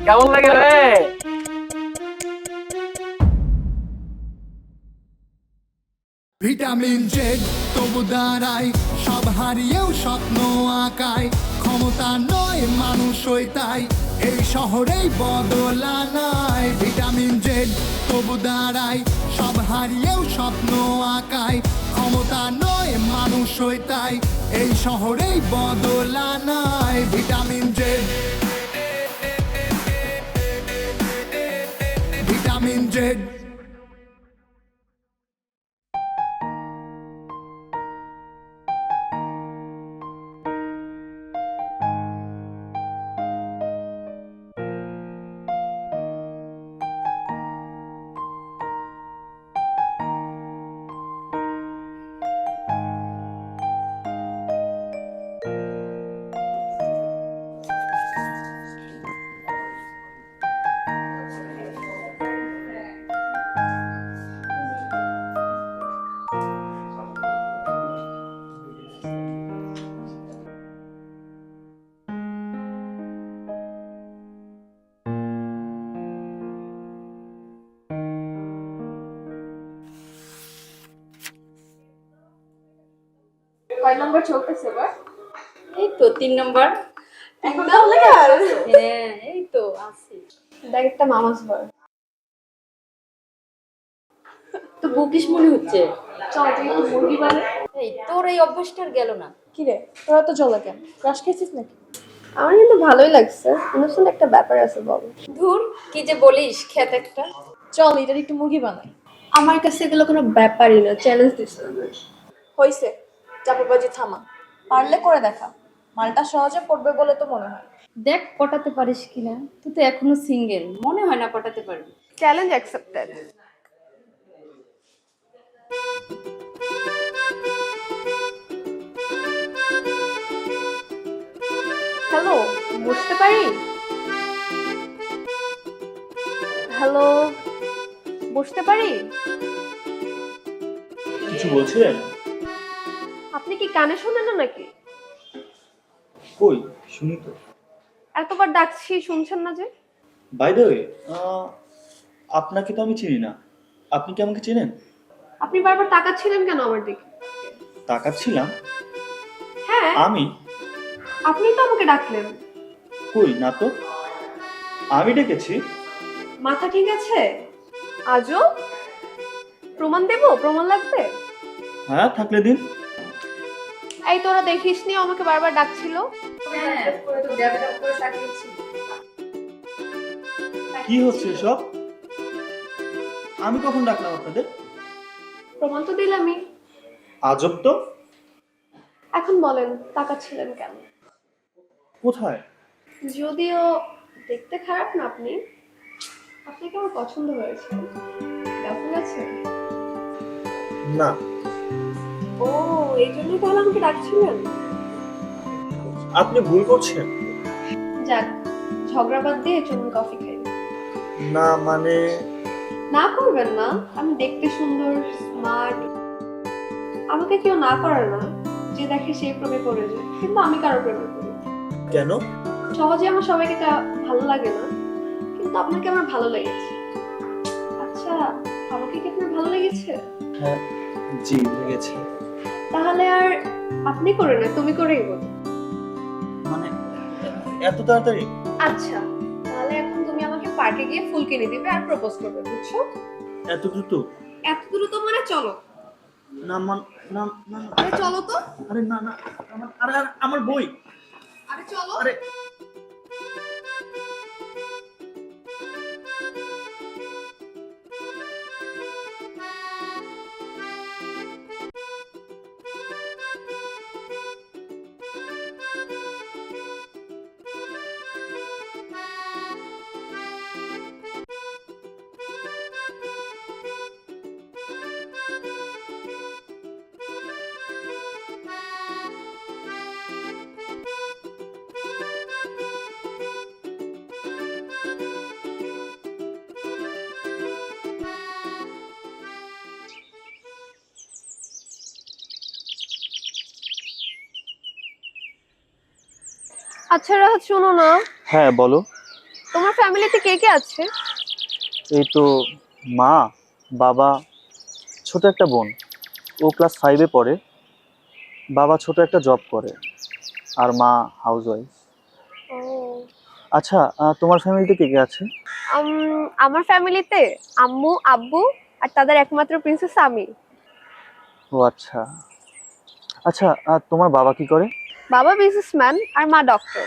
কেমন লাগে রে? ভিটামিন জেড তবু দাঁড়ায়, সব হারিয়েও স্বপ্ন আঁকায়। ক্ষমতা নয় মানুষই তাই, এই শহরেই বদল আনায়। ভিটামিন জেড তবু দাঁড়ায়, সব হারিয়েও স্বপ্ন আঁকায়। ক্ষমতা নয় মানুষই তাই, এই শহরেই বদল আনায়। Vitamin Z, vitamin Z. কয় নম্বর চলতেছে এবার? এই তো 3 নম্বর। এখন তাহলে আর হ্যাঁ এই তো আছি। দেখ একটা মামাস বার। তো বকিস মনে হচ্ছে। চল তুই একটু মুরগি বানাই। এই তোর এই অভ্যাসটা আর গেল না। কি রে তোরা তো চলে কেন? ক্রাশ খেয়েছিস নাকি? আমার কিন্তু ভালোই লাগছে, ইনোসেন্ট একটা ব্যাপার আছে বল। ধুর কি যে বলিস, খেত একটা। চল এটার একটু মুরগি বানাই। আমার কাছে এগুলো কোনো ব্যাপারই না, চ্যালেঞ্জ দিস না। হইছে, চাপাবাজি থামা, পারলে করে দেখা। মালটা সহজে পড়বে বলে তো মনে হয়। দেখ পটাতে পারিস কিনা, তুই তো এখনো সিঙ্গেল, মনে হয় না পটাতে পারবি। Challenge accepted. হ্যালো, বুঝতে পারি? হ্যালো, বুঝতে পারি? কিছু বলছেন? আপনি কি কানে শোনেন না নাকি? কই শুনি তো। এতবার ডাকছি শুনছেন না যে? বাই দ্য ওয়ে, আপনাকে তো আমি চিনি না, আপনি কি আমাকে চেনেন? আপনি বারবার তাকাচ্ছিলেন কেন আমার দিকে? তাকাচ্ছিলাম? হ্যাঁ, আমি? আপনি তো আমাকে ডাকলেন। কই না তো, আমি ডেকেছি? মাথা ঠিক আছে? আজও প্রমাণ দেব? প্রমাণ লাগবে? হ্যাঁ থাকলে দিন। এই তোরা দেখিস নি আমাকে বারবার ডাকছিল? হ্যাঁ তো দেবটা উপরে তাকিয়েছি। কি হচ্ছে সব? আমি কখন ডাকলাম আপনাদের? প্রমাণ তো দিলামই। আজব তো। এখন বলেন তাকাচ্ছিলেন কেন? কোথায়? যদিও দেখতে খারাপ না আপনি, আপনাকে আমার পছন্দ হয়েছে। গার্লফ্রেন্ড আছে? না। ও, এই জন্যই তাহলে আমাকে ডাকছিলেন? আপনি ভুল করছেন। যাক, ঝগড়া বাদ দিয়ে চলুন কফি খাই। না মানে না করবেন না, আমি দেখতে সুন্দর, স্মার্ট। আমাকে কেউ না করার না, যে দেখে সেই প্রেমে পড়ে যায়, কিন্তু আমি কারো প্রেমে পড়ি। কেন? সহজে আমার সবাইকে ভালো লাগে না, কিন্তু আপনাকে আমার ভালো লেগেছে। আচ্ছা, আমাকে কি আপনার ভালো লেগেছে? হ্যাঁ জি লেগেছে। তাহলে আর আপনি করে না, তুমি করেই বলো। মানে এত তাড়াতাড়ি? আচ্ছা, তাহলে এখন তুমি আমাকে পার্কে গিয়ে ফুল কিনে দিবে আর প্রপোজ করবে, বুঝছো? এত দ্রুত? এত দ্রুত মানে চলো। না মান না না না। আরে চলো তো। আরে না না আরে আরে আমার বই। আরে চলো। আরে আচ্ছা রাহাত, শোনো না, হ্যাঁ বলো। তোমার ফ্যামিলিতে কে কে আছে? এই তো মা, বাবা, ছোট একটা বোন, ও ক্লাস 5-এ পড়ে। বাবা ছোট একটা জব করে, আর মা হাউসওয়াইফ। আচ্ছা, তোমার ফ্যামিলিতে কে কে আছে? আমার ফ্যামিলিতে আম্মু, আব্বু আর তাদের একমাত্র প্রিন্সেস আমি। ও আচ্ছা আচ্ছা, তোমার বাবা কি করে? বাবা বিজনেসম্যান আর মা ডক্টর।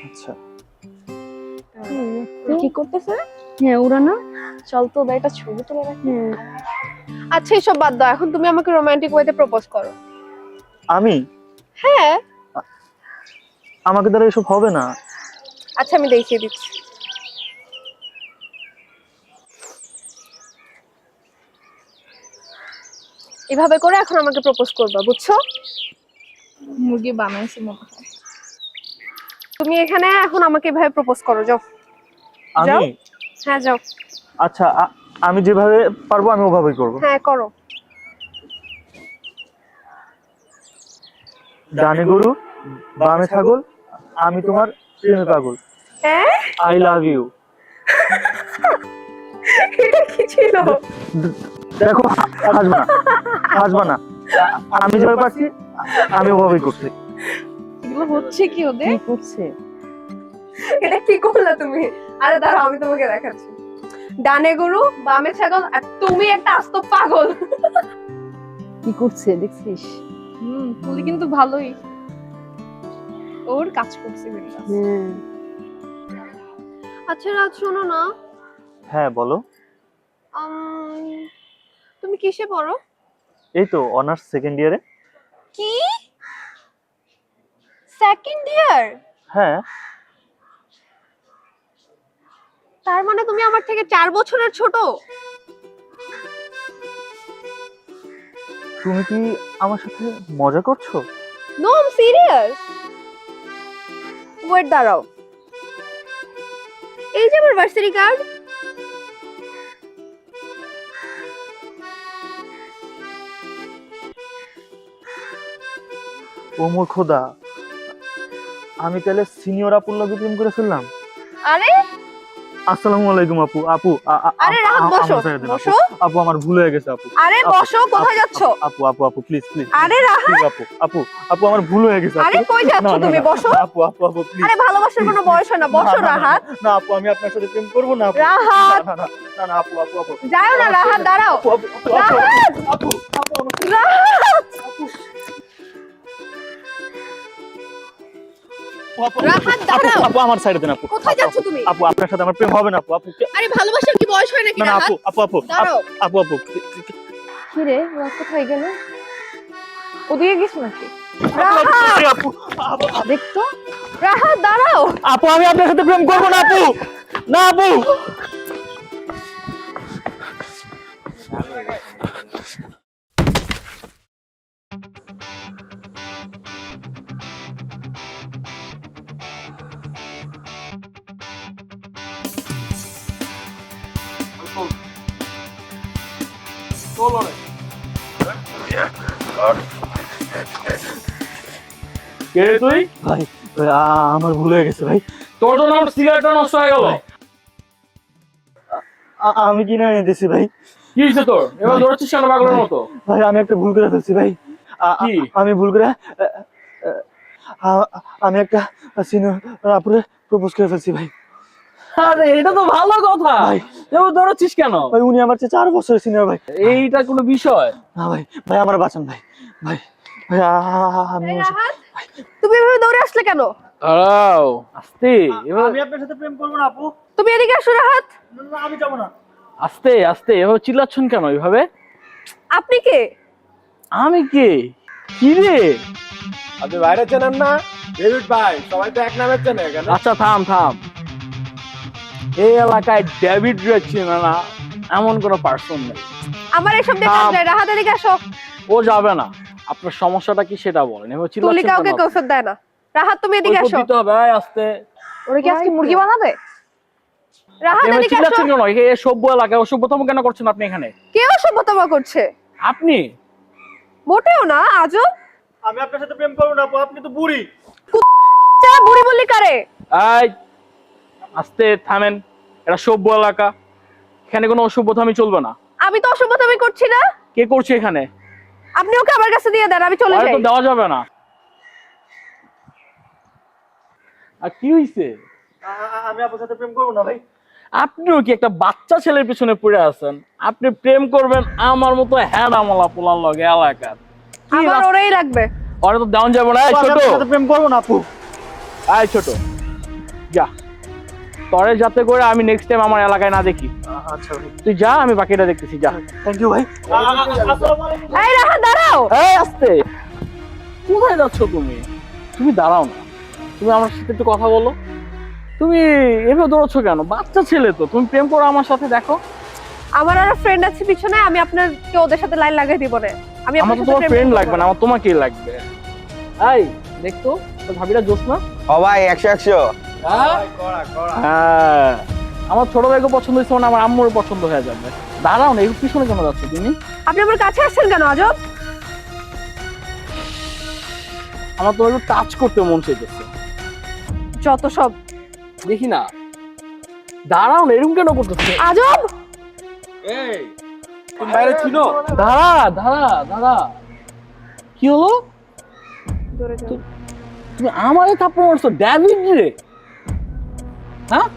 আচ্ছা, কি করতেছে? হ্যাঁ ওরা না। চল তো ওদের একটা ছবি তুলে রাখি। আচ্ছা এসব বাদ দাও, এখন তুমি আমাকে রোমান্টিক ওয়েতে প্রপোজ করো। আমি? হ্যাঁ। আমাকে দ্বারা এসব হবে না। আচ্ছা আমি দেখিয়ে দিচ্ছি। এভাবে করে এখন আমাকে প্রপোজ করবা, বুঝছো? মুরগি বানাইছে মনে হয়। তুমি এখানে এখন আমাকে এভাবে প্রপোজ করো, যাও। যাও। আমি? হ্যাঁ যাও। আচ্ছা, আমি যেভাবে পারবো আমি ওভাবেই করবো। হ্যাঁ করো। ডানে গরু, বামে ছাগল, আমি তোমার প্রেমে পাগল। হ্যাঁ আই লাভ ইউ। এটা কি ছিল? দেখো, হাসবা না, হাসবা না। আমি যেভাবে পারছি আমি ওভাবেই করছি। এগুলো হচ্ছে কি ওদের? কি করছে? এটা কি করলা তুমি? আরে দাঁড়াও আমি তোমাকে দেখাচ্ছি। ডানে গরু, বামে ছাগল আর তুমি একটা আস্ত পাগল। কি করছে দেখছিস? ফুলি কিন্তু ভালোই ওর কাজ করছে বেটা। আচ্ছা রাত, শোনো না, হ্যাঁ বলো। তুমি কিসে পড়ো? এই তো অনার্স সেকেন্ড ইয়ারে। কি? Second year? হ্যাঁ। তার মানে তুমি আমার থেকে 4 বছরের ছোট? তুমি কি আমার সাথে মজা করছো? No I am serious. Wait, দাঁড়াও, এই যে আমার ভার্সিটি কার্ড। ও মোর খোদা, আমি তাহলে সিনিয়র আপুর লগে প্রেম করে ফেললাম। আরে আসসালামু আলাইকুম আপু। আপু আরে রাহাত, বসো আমার ছেড়ে দিন, আপু। বসো। আপু আমার ভুল হয়ে গেছে আপু। আরে আপু, বসো, কোথায় আপু, যাচ্ছো? আপু আপু আপু প্লিজ প্লিজ। আরে রাহাত, প্লিজ আপু আপু আপু আমার ভুল হয়ে গেছে। আরে কই যাচ্ছো তুমি? বসো। আপু আপু আপু প্লিজ। আরে ভালোবাসার কোনো বয়স হয় না, বসো রাহাত। না আপু, আমি আপনার সাথে প্রেম করব না আপু। রাহাত, না না না না আপু আপু আপু যাও না রাহাত, দাঁড়াও। আপু আপু আপু রাহাত, আপু আপু আপু রাহাত, রাহাত, দাঁড়াও। আপু আমার সাইডে দেন আপু। কোথায় যাচ্ছ তুমি? আপু আপনার সাথে আমার প্রেম হবে না আপু। আপু আরে ভালোবাসার কি বয়স হয় নাকি না না রাহাত? আপু আপু আপু দাঁড়াও। আপু আপু কি রে ওরা কোথায় গেল? ওদিকে গেছ নাকি? রাহাত, আপু আপু দেখতো। রাহাত দাঁড়াও। আপু আমি আপনার সাথে প্রেম করব না আপু। না আপু। কে রে তুই? ভাই আমার ভুল হয়ে গেছে ভাই। তোর জন্য আমার সিগারেটটা নষ্ট হয়ে গেল। আমি কিনে এনে দিছি ভাই। কি হয়েছে তোর? এবার দৌড়াচ্ছিস কেন পাগলের মতো? ভাই আমি একটা ভুল করে ফেলছি ভাই। কি? আমি ভুল করে আমি একটা সিনিয়র আপুরে প্রপোজ করে ফেলছি ভাই। আরে এটা তো ভালো কথা। ভাই। এবার দৌড়াচ্ছিস কেন? ভাই উনি আমার চেয়ে 4 বছরের সিনিয়র ভাই। এইটা কোনো বিষয়? না ভাই, ভাই আমার বাঁচান ভাই। ভাই ভাই আমি তুমি এভাবে দৌড়ে আসলে কেন? দাঁড়াও, আস্তে। এবার আমি আপনার সাথে প্রেম করব না আপু। তুমি এদিকে আসো রাহাত। না আমি যাব না। আস্তে আস্তে এভাবে চিল্লাচ্ছেন কেন এইভাবে? আপনি কে? আমি কে? কি রে? আপনি বাইরে চেনেন না? ডেভিড ভাই, সবাই তো এক নামে চেনে কেন? আচ্ছা থাম থাম। এই এলাকায় ডেভিড রে চেনে না এমন কোনো পার্সন নেই। আমার এসব দেখে থাম। আসলে রাহাত এদিকে আসো। ও যাবে না। আপনার সমস্যাটা কি সেটা বলেন। এভাবে তুলি চিল্লাচ্ছেন কাউকে কেন? কৌশল দেয় না। রাহাত তুমি এদিকে কৈফিয়ত আসো। দিতে হবে, এই আস্তে। ওরা কি আজকে মুরগি বানাবে? রাহাত এভাবে এদিকে আসো। চিল্লাচ্ছেন কেন? এই সভ্য এলাকায় অসভ্যতম কেন করছেন আপনি এখানে? কে অসভ্যতম করছে? আপনি মোটেও না, আজব। আমি আপনার সাথে প্রেম করব না আপু, আপনি তো বুড়ি। চা বুড়ি বললি কারে? এই আস্তে থামেন। এটা সভ্য এলাকা, এখানে কোনো অসভ্যতামি চলবে না। আমি তো অসভ্যতামি করছি না। কে করছে এখানে? আপনি ওকে আমার কাছে দিয়ে দেন, আমি চলে আরে যাই। তো দেওয়া যাবে না। আর কি হইছে? আমি আপনার সাথে প্রেম করব না ভাই। আপনিও কি একটা বাচ্চা ছেলের পিছনে পড়ে আছেন? আপনি প্রেম করবেন আমার মতো হ্যাডামলা পোলার লগে এলাকার? কি আমার রাস্তা- ওরেই লাগবে। ওরে তো দেওয়া যাবে না। এই আমি ছোট, আপনার সাথে প্রেম করব না আপু। এই ছোট, যা। তরে যাতে করে আমি নেক্সট টাইম আমার এলাকায় না দেখি। আচ্ছা ভাই, তুই যা, আমি বাকিটা দেখতেছি, যা। থ্যাংক ইউ ভাই। আসসালামু আলাইকুম। এই রাহাত দাঁড়াও। এই আস্তে, কোথায় যাচ্ছ তুমি? তুমি দাঁড়াও না, তুমি আমার সাথে একটু কথা বলো। তুমি এভাবে দৌড়াচ্ছ কেন? বাচ্চা ছেলে তো, তুমি প্রেম করো আমার সাথে, দেখো। আমার আরো ফ্রেন্ড আছে পিছনে, আমি আপনাকে ওদের সাথে লাইন লাগাই দিব না। আমি আমার আপনার তো সাথে তোমার প্রেম ফ্রেন্ড করবো লাগবে না, আমার তোমাকেই লাগবে। এই দেখতো তো ভাবিরা জোস না? ও ভাই 100 হ্যাঁ, আমার ছোট ভাইকে পছন্দ হয়েছে মানে আমার আম্মুর পছন্দ হয়ে যাবে। দাঁড়াও না, এই পিছনে কেন যাচ্ছ তুমি? আপনি আমার কাছে আসছেন কেন আজব? আমার তোমার একটু টাচ করতে মন চাইতেছে। যত সব দেখি না, দাঁড়াও না, এরকম কেন করতেছে? আজব। এই তুমি বাইরে চিনো? দাঁড়া দাঁড়া দাঁড়া, কি হলো? দূরে যাও। তুমি আমারে থাপ্পড় মারছো? ডেভিড রে? হ্যাঁ,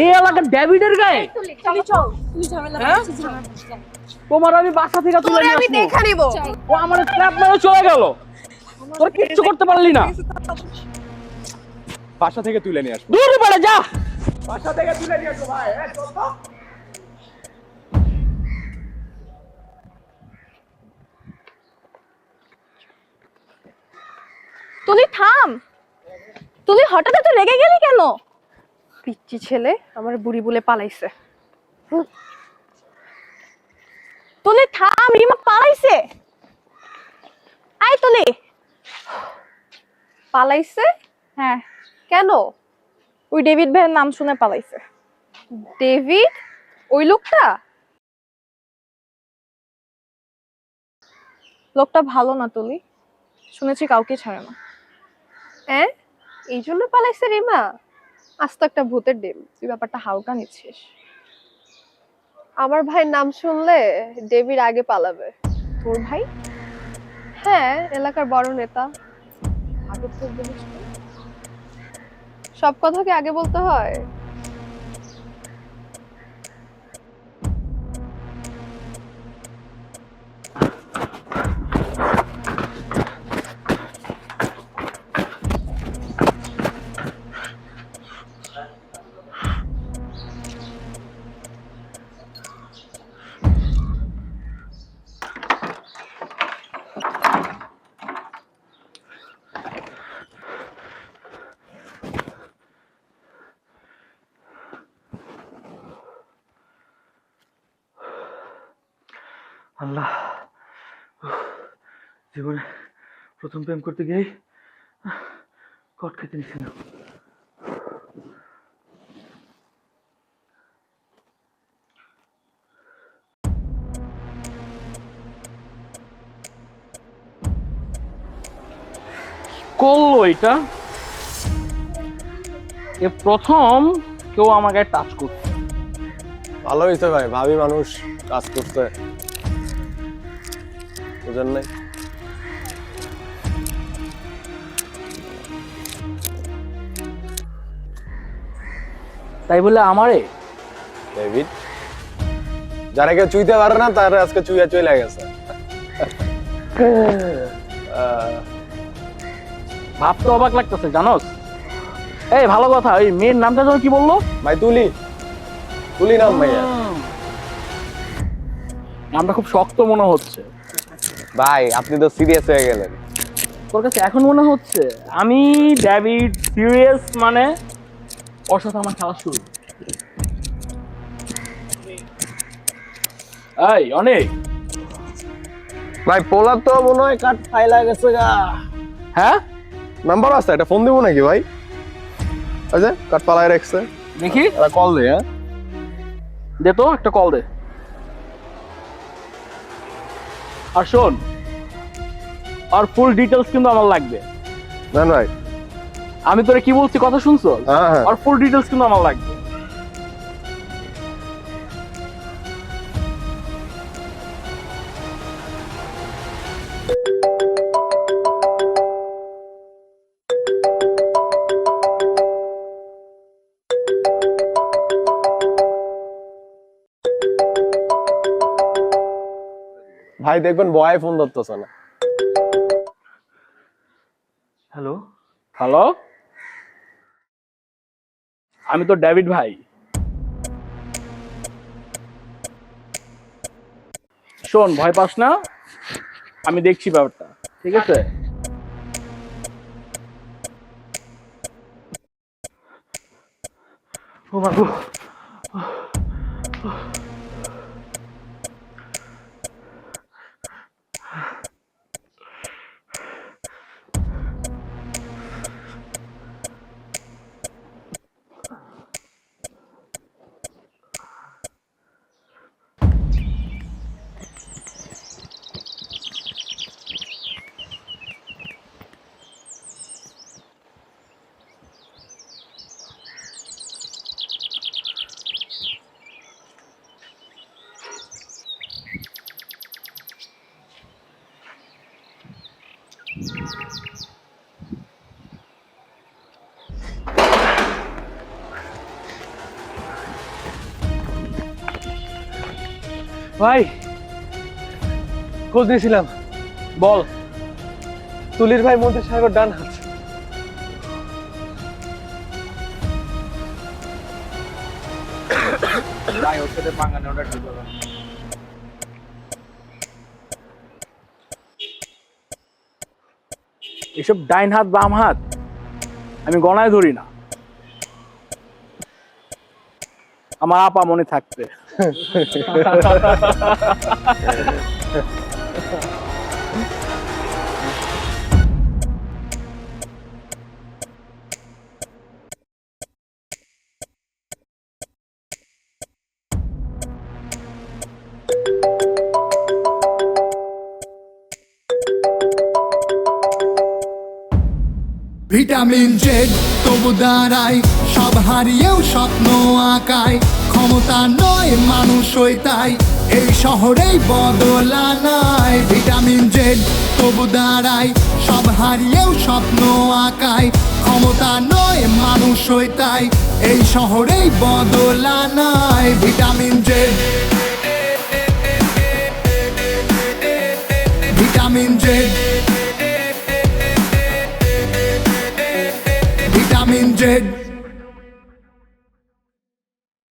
এই এলাকার ডেভিডের গায়ে? হ্যাঁ? তোমার আমি বাসা থেকে তুলে তোরে নিয়ে আমি আসবো। দেখা নিব। ও আমার ট্র্যাপ মেরে চলে গেল, তোর কিচ্ছু করতে পারলি না। বাসা থেকে তুলে নিয়ে আসবো। দূর পড়ে যা। বাসা থেকে তুলে নিয়ে আসবো ভাই। এই চল তো। তুলি থাম। তুলি হঠাৎ এত রেগে গেলি কেন? পিচ্চি ছেলে আমার বুড়ি বলে পালাইছে। তুলি থাম, রিমা পালাইছে। আই তুলি। পালাইছে? হ্যাঁ। কেন? ওই ডেভিড ভাইয়ের নাম শুনে পালাইছে। ডেভিড? ওই লোকটা? লোকটা ভালো না তুলি, শুনেছি কাউকে ছাড়ে না। হ্যাঁ, এই জন্য পালাইছে রিমা? আজ তো একটা ভূতের ডিম, তুই ব্যাপারটা হালকা নিচ্ছিস। আমার ভাইয়ের নাম শুনলে ডেভিড আগে পালাবে। তোর ভাই? হ্যাঁ, এলাকার বড় নেতা। আগে তো বলিস না। সব কথা কি আগে বলতে হয়? আল্লাহ, জীবনে প্রথম প্রেম করতে গিয়েই কট খেতে নিয়েছিল। করলো এটা? এ প্রথম কেউ আমাকে টাচ করছে। ভালো হয়েছে ভাই, ভাবি মানুষ কাজ করছে বুঝেন নাই? তাই বলে আমারে ডেভিড যারা কেউ চুইতে পারে না তারা আজকে চুইয়া চলে গেছে। ভাবতে অবাক লাগতেছে জানোস। এই ভালো কথা, ওই মেয়ের নামটা যেন কি বললো? ভাই তুলি, তুলি নাম ভাইয়া। নামটা খুব শক্ত মনে হচ্ছে। ভাই আপনি তো সিরিয়াস হয়ে গেলেন। তোর কাছে এখন মনে হচ্ছে আমি ডেভিড সিরিয়াস মানে ওর সাথে আমার খেলা শুরু। এই অনেক ভাই পোলা তো মনে হয় কাট ফাইলা গেছে গা। হ্যাঁ নাম্বার আছে, এটা ফোন দিব নাকি ভাই? আচ্ছা কাট পালায় রাখছে, দেখি এটা কল দে। হ্যাঁ দে তো একটা কল দে। আর শোন, আর ফুল ডিটেলস কিন্তু আমার লাগবে। নেন ভাই। আমি তোরে কি বলছি কথা শুনছো? হ্যাঁ হ্যাঁ। আর ফুল ডিটেলস কিন্তু আমার লাগবে। ভাই দেখবেন বয় ফোন ধরতেছে না। হ্যালো, হ্যালো, আমি তো ডেভিড ভাই। শোন, ভয় পাস না, আমি দেখছি ব্যাপারটা, ঠিক আছে? ও মা গো। ভাই খোঁজ দিয়েছিলাম, বল। তুলির ভাই মন্ত্রী সাহেবের ডান হাত। ভাই ওর সাথে পাঙ্গা নেওয়াটা ঠিক হবে না। এসব ডাইন হাত বাম হাত আমি গণায় ধরি না, আমার আপা মনে থাকতে। ভিটামিন জেড তবু দাঁড়ায়, সব হারিয়েও স্বপ্ন আঁকায়। ক্ষমতা নয় মানুষই তাই, এই শহরেই বদল আনায়। ভিটামিন জেড তবু দাঁড়ায়, সব হারিয়েও স্বপ্ন আঁকায়। ক্ষমতা নয় মানুষই তাই, এই শহরেই বদল আনায়। Vitamin Z, vitamin Z, vitamin Z.